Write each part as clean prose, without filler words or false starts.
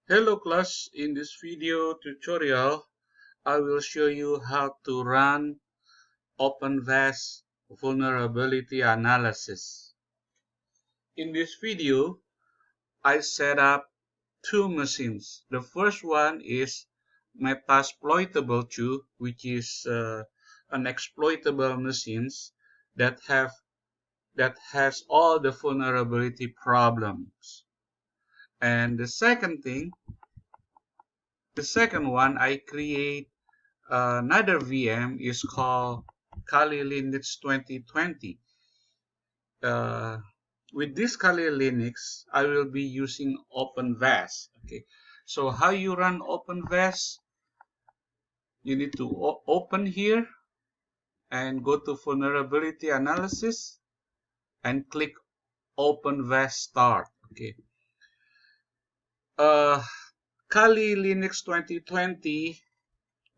Hello class, in this video tutorial, I will show you how to run Openvas vulnerability analysis. In this video, I set up two machines. The first one is Metasploitable2, which is an exploitable machines that has all the vulnerability problems. And the second one, I create another VM is called Kali Linux 2020. Uh, with this Kali Linux, I will be using Openvas. Okay, so how you run Openvas? You need to open here and go to vulnerability analysis and click Openvas start. Okay, uh, Kali Linux 2020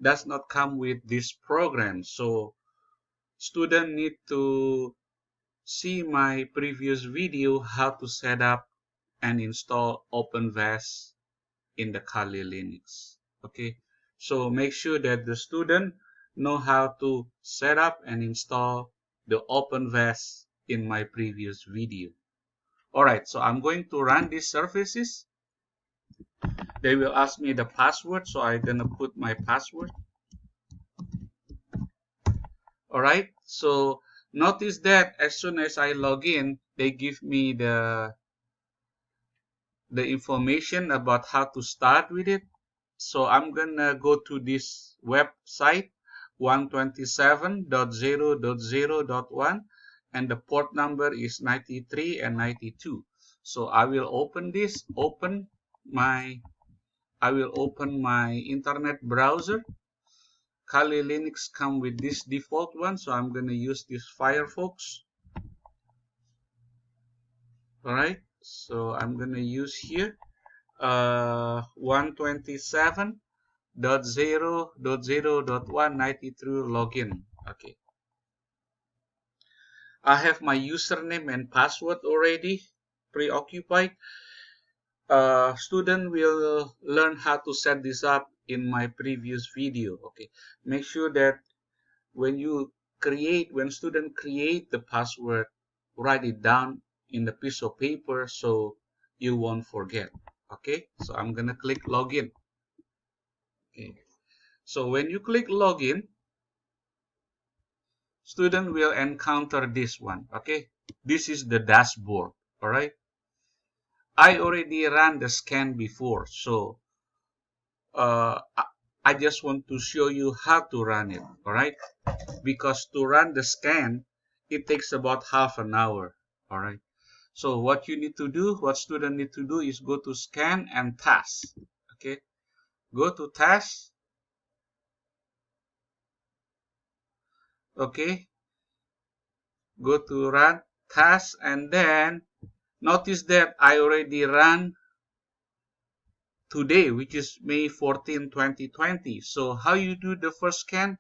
does not come with this program, so student need to see my previous video how to set up and install Openvas in the Kali Linux. Okay, so make sure that the student know how to set up and install the Openvas in my previous video. Alright, so I'm going to run these services. They will ask me the password, so I'm gonna put my password. Alright, so notice that as soon as I log in, they give me the information about how to start with it. So I'm gonna go to this website 127.0.0.1 and the port number is 93 and 92. So I will open this, I will open my internet browser. Kali Linux come with this default one, so I'm gonna use this Firefox. Alright, so I'm gonna use here 127.0.0.193 login. Okay, I have my username and password already preoccupied. Student will learn how to set this up in my previous video. Okay, make sure that when student create the password, write it down in the piece of paper so you won't forget. Okay, so I'm gonna click login. Okay, so when you click login, student will encounter this one. Okay, this is the dashboard. All right, I already ran the scan before, so I just want to show you how to run it. All right, because to run the scan, it takes about half an hour. All right, so what student need to do is go to scan and task. Okay, go to task. Okay, go to run task, and then notice that I already ran today, which is May 14, 2020. So how you do the first scan?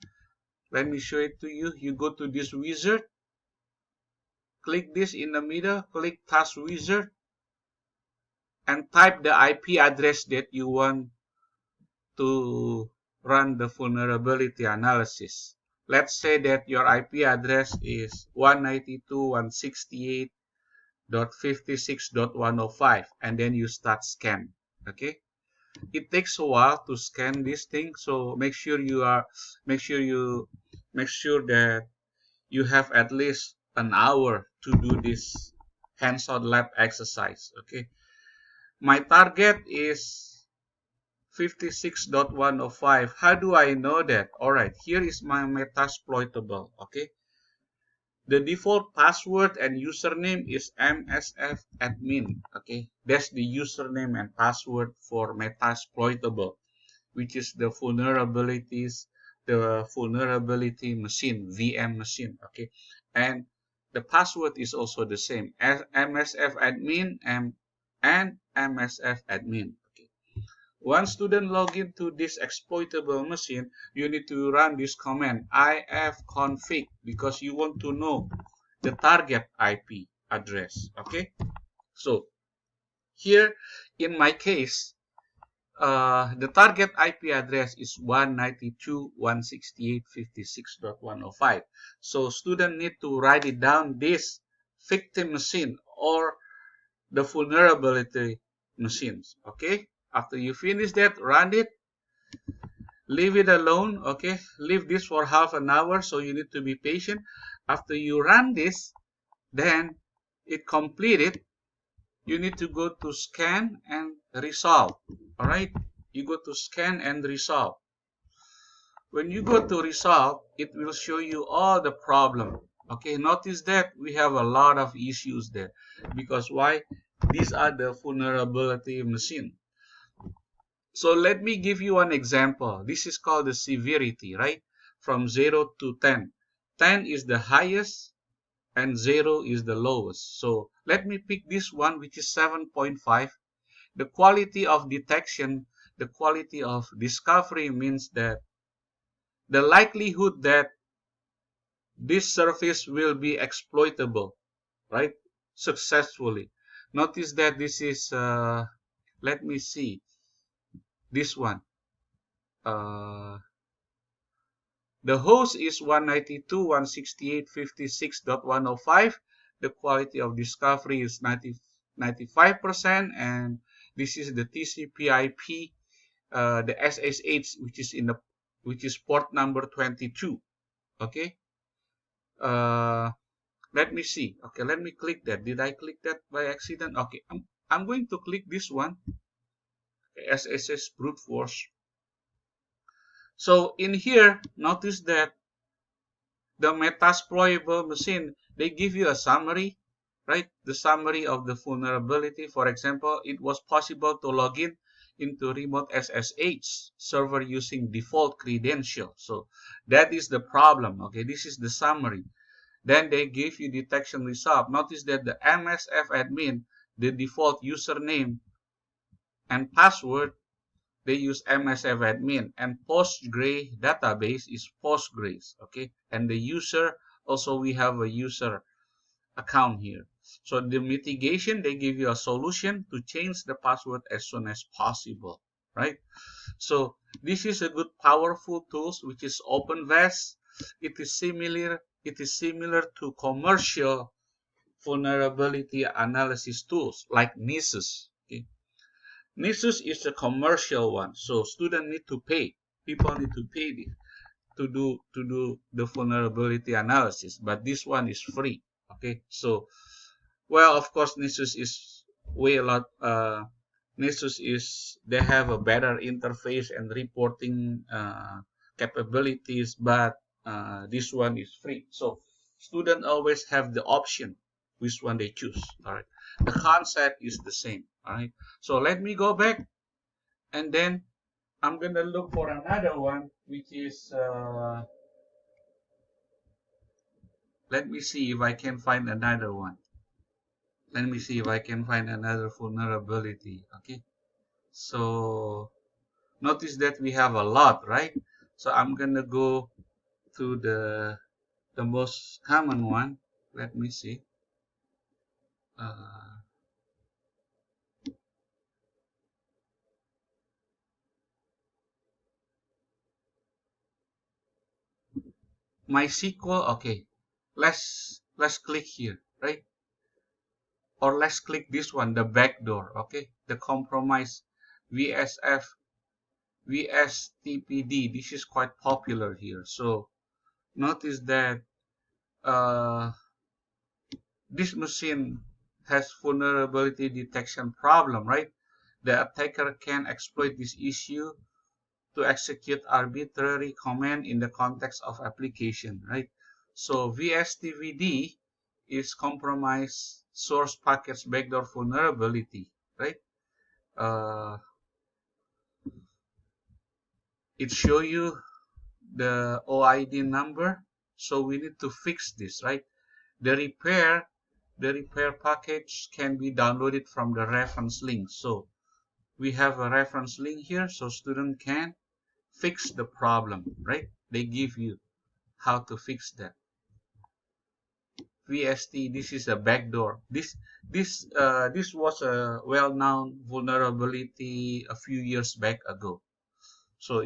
Let me show it to you. You go to this wizard, click this in the middle, click task wizard, and type the IP address that you want to run the vulnerability analysis. Let's say that your IP address is 192.168.56.105, and then you start scan. Okay, it takes a while to scan this thing, so make sure that you have at least an hour to do this hands-on lab exercise. Okay, my target is 56.105. How do I know that? Alright, here is my Metasploitable. Okay, the default password and username is msfadmin. Okay, that's the username and password for Metasploitable, which is the vulnerability machine, VM machine. Okay, and the password is also the same as msfadmin and msfadmin. Okay, once student log into this exploitable machine, you need to run this command ifconfig because you want to know the target IP address. Okay, so here in my case, the target IP address is 192.168.56.105. So student need to write it down, this victim machine or the vulnerability machines. Okay, after you finish that, run it, leave it alone. Okay, leave this for half an hour, so you need to be patient. After you run this, then it completed, you need to go to scan and resolve. All right, you go to scan and resolve. When you go to resolve, it will show you all the problem. Okay, notice that we have a lot of issues there, because why? These are the vulnerability machine. So let me give you an example. This is called the severity, right? From 0 to 10. 10 is the highest and 0 is the lowest. So let me pick this one, which is 7.5. The quality of detection, the quality of discovery means that the likelihood that this surface will be exploitable, right? Successfully. Notice that this is, let me see, this one. The host is 192.168.56.105. The quality of discovery is 95%, and this is the TCP/IP, the SSH, which is port number 22. Okay. Let me see. Okay, let me click that. Did I click that by accident? Okay, I'm going to click this one, SSH brute force. So in here, notice that the Metasploitable machine, they give you a summary, right? The summary of the vulnerability. For example, it was possible to log in into remote SSH server using default credential. So that is the problem. Okay, this is the summary. Then they give you detection result. Notice that the MSF admin, the default username and password, they use MSF admin, and Postgre database is Postgres. Okay, and the user, also we have a user account here. So the mitigation, they give you a solution to change the password as soon as possible, right? So this is a good powerful tools, which is Openvas. It is similar to commercial vulnerability analysis tools like Nessus. Okay? Nessus is a commercial one, so students need to pay. People need to pay to do the vulnerability analysis, but this one is free. Okay, so well, of course, Nessus is way a lot. Nessus is, they have a better interface and reporting capabilities, but this one is free. So students always have the option which one they choose. All right, the concept is the same. All right, so let me go back, and then I'm gonna look for another one, which is let me see if I can find another one. Let me see if I can find another vulnerability. Okay, so notice that we have a lot, right? So I'm gonna go to the most common one. Let me see. Uh, MySQL. Okay, let's click here, right? Or let's click this one, the backdoor. Okay, the compromise VSF VSTPD. This is quite popular here. So notice that uh, this machine has vulnerability detection problem, right? The attacker can exploit this issue to execute arbitrary command in the context of application, right? So VSTVD is compromise source packets backdoor vulnerability, right? Uh, it show you the OID number, so we need to fix this, right? The repair package can be downloaded from the reference link. So we have a reference link here, so student can fix the problem, right? They give you how to fix that. VST. This is a backdoor. This was a well-known vulnerability a few years back ago. So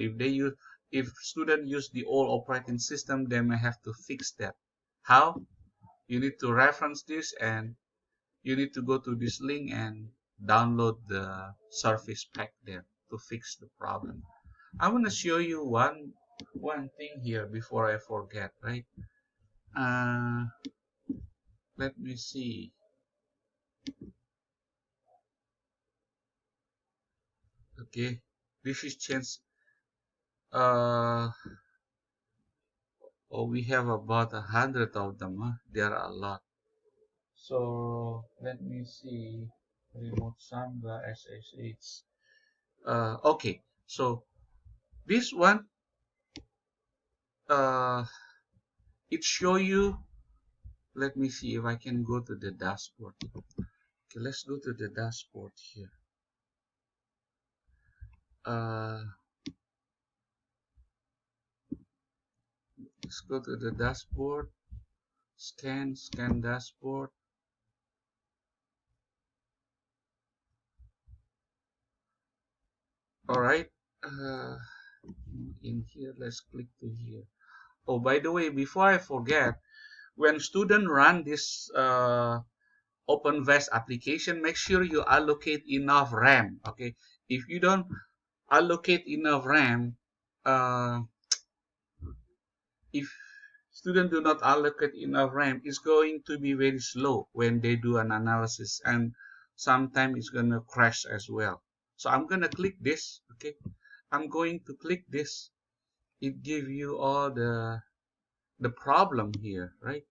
if students use the old operating system, they may have to fix that. How? You need to reference this, and you need to go to this link and download the service pack there to fix the problem. I want to show you one thing here before I forget, right? Uh, Let me see. Okay, this is change. Uh, oh, we have about 100 of them. Huh? There are a lot. So let me see. Remote Samba SSH. Okay, so this one, uh, it show you. Let me see if I can go to the dashboard. Okay, let's go to the dashboard here. Let's go to the dashboard. Scan dashboard. All right. In here, let's click to here. Oh, by the way, before I forget, when student run this Openvas application, make sure you allocate enough RAM. Okay, if you don't allocate enough RAM, if students do not allocate enough RAM, it's going to be very slow when they do an analysis, and sometimes it's gonna crash as well. So I'm gonna click this. Okay, I'm going to click this. It gives you all the problem here, right?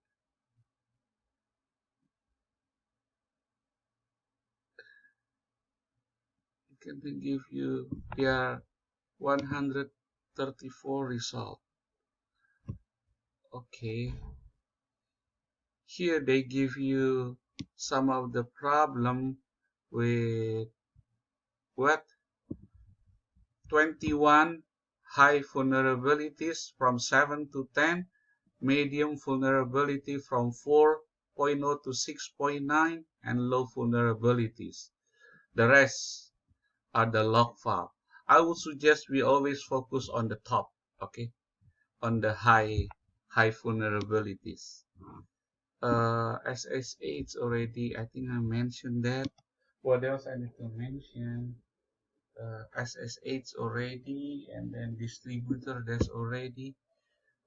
It can give you 134 result. Okay, here they give you some of the problem with what 21 high vulnerabilities from 7 to 10, medium vulnerability from 4.0 to 6.9, and low vulnerabilities. The rest are the log file. I would suggest we always focus on the top, okay, on the high vulnerabilities. SSH already, I think I mentioned that. What else I need to mention? SSH already, and then distributor, that's already.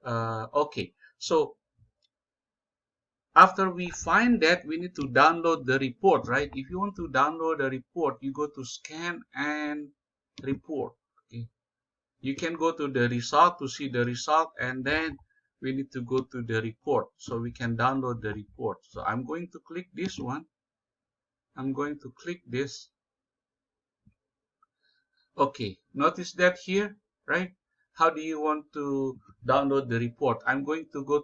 Okay, so after we find that, we need to download the report, right? If you want to download the report, you go to scan and report. Okay, you can go to the result to see the result, and then we need to go to the report so we can download the report. So I'm going to click this one. I'm going to click this. Okay, notice that here, right? How do you want to download the report? I'm going to go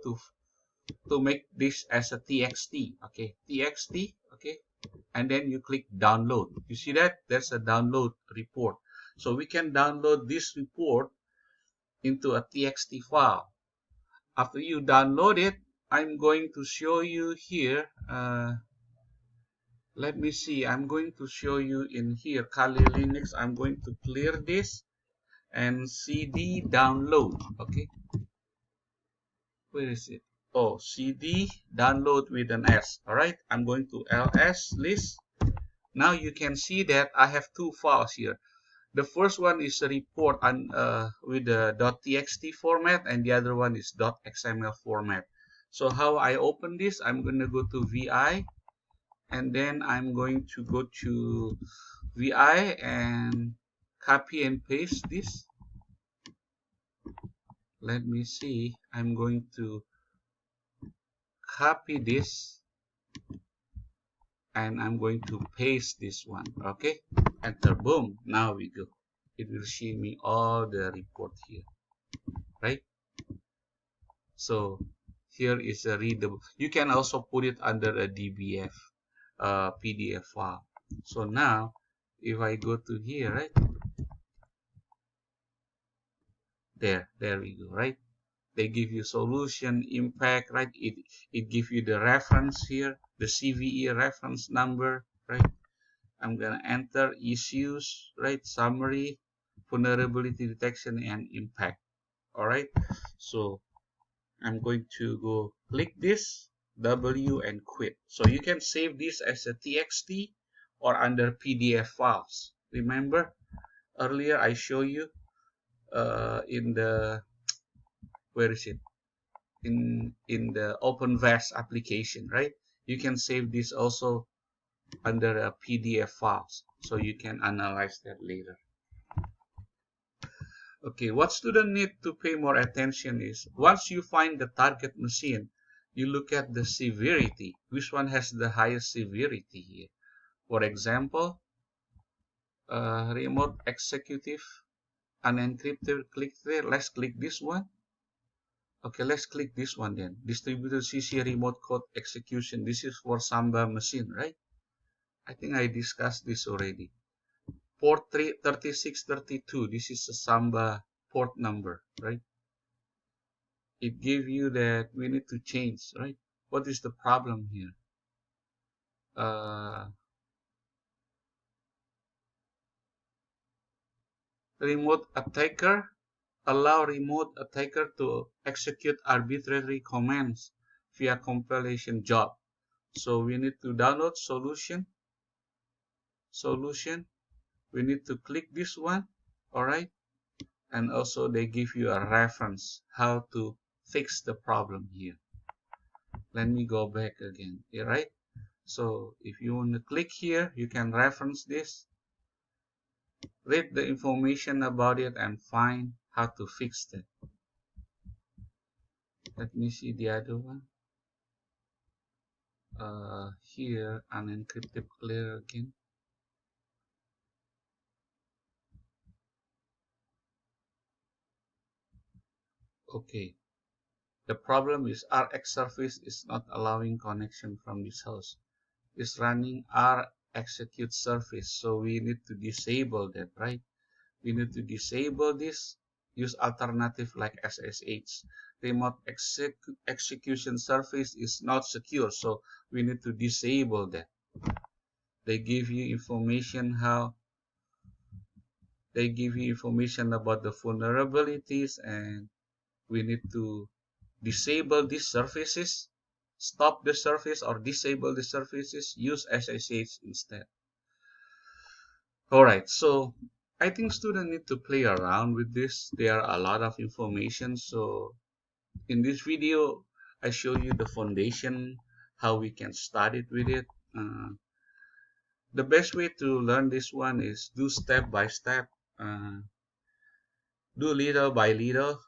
to make this as a txt. Okay, txt. Okay, and then you click download. You see that? There's a download report. So we can download this report into a txt file. After you download it, I'm going to show you here. Let me see. I'm going to show you in here, Kali Linux. I'm going to clear this and cd download. Okay, where is it? Oh, cd download with an S. All right, I'm going to ls list. Now you can see that I have two files here. The first one is a report with the .txt format, and the other one is .xml format. So how I open this, I'm going to go to vi, and then I'm going to go to vi and copy and paste this. Let me see. I'm going to copy this, and I'm going to paste this one. Okay, enter. Boom. Now we go. It will show me all the report here, right? So here is a readable. You can also put it under a dbf pdf file. So now if I go to here, right there we go, right? They give you solution, impact, right? It gives you the reference here, the CVE reference number, right? I'm gonna enter issues, right? Summary, vulnerability detection, and impact. All right. So I'm going to go click this W and quit. So you can save this as a TXT or under PDF files. Remember earlier I showed you in the, where is it? In the Openvas application, right? You can save this also under a PDF files, so you can analyze that later. Okay, what students need to pay more attention is once you find the target machine, you look at the severity. Which one has the highest severity here? For example, remote executive unencrypted. Click there. Let's click this one. Okay, let's click this one then. Distributed CC remote code execution. This is for Samba machine, right? I think I discussed this already. Port 3632. This is a Samba port number, right? It gives you that we need to change, right? What is the problem here? Remote attacker allow remote attacker to execute arbitrary commands via compilation job. So we need to download solution. We need to click this one, all right? And also they give you a reference how to fix the problem here. Let me go back again, all right? So if you want to click here, you can reference this, read the information about it, and find how to fix it. Let me see the other one. Here, unencrypted clear again. Okay. The problem is Rx service is not allowing connection from this host. It's running R execute service, so we need to disable that, right? We need to disable this, use alternative like SSH. Remote execution service is not secure, so we need to disable that. They give you information about the vulnerabilities, and we need to disable these services, stop the service or disable the services, use SSH instead. Alright, so I think students need to play around with this. There are a lot of information. So in this video, I show you the foundation, how we can start it with it. The best way to learn this one is do step by step, do little by little.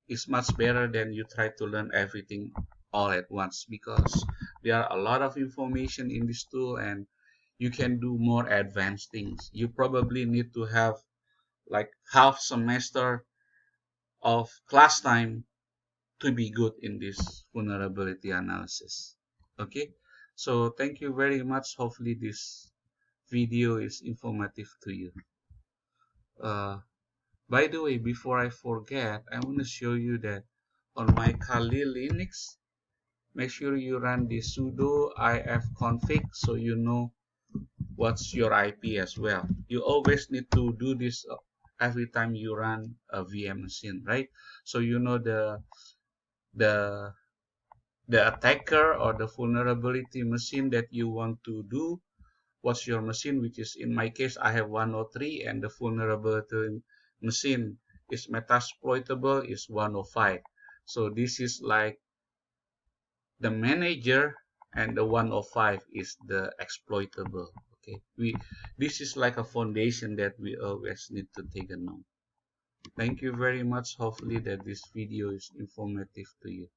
It's much better than you try to learn everything all at once, because there are a lot of information in this tool and you can do more advanced things. You probably need to have like half semester of class time to be good in this vulnerability analysis. Okay, so thank you very much. Hopefully this video is informative to you. By the way, before I forget, I want to show you that on my Kali Linux, make sure you run the sudo ifconfig so you know what's your IP as well. You always need to do this every time you run a VM machine, right? So you know the attacker or the vulnerability machine that you want to do. What's your machine, which is in my case I have 103, and the vulnerability machine is metasploitable is 105. So this is like the manager, and the 105 is the exploitable. Okay, this is like a foundation that we always need to take a note. Thank you very much. Hopefully that this video is informative to you.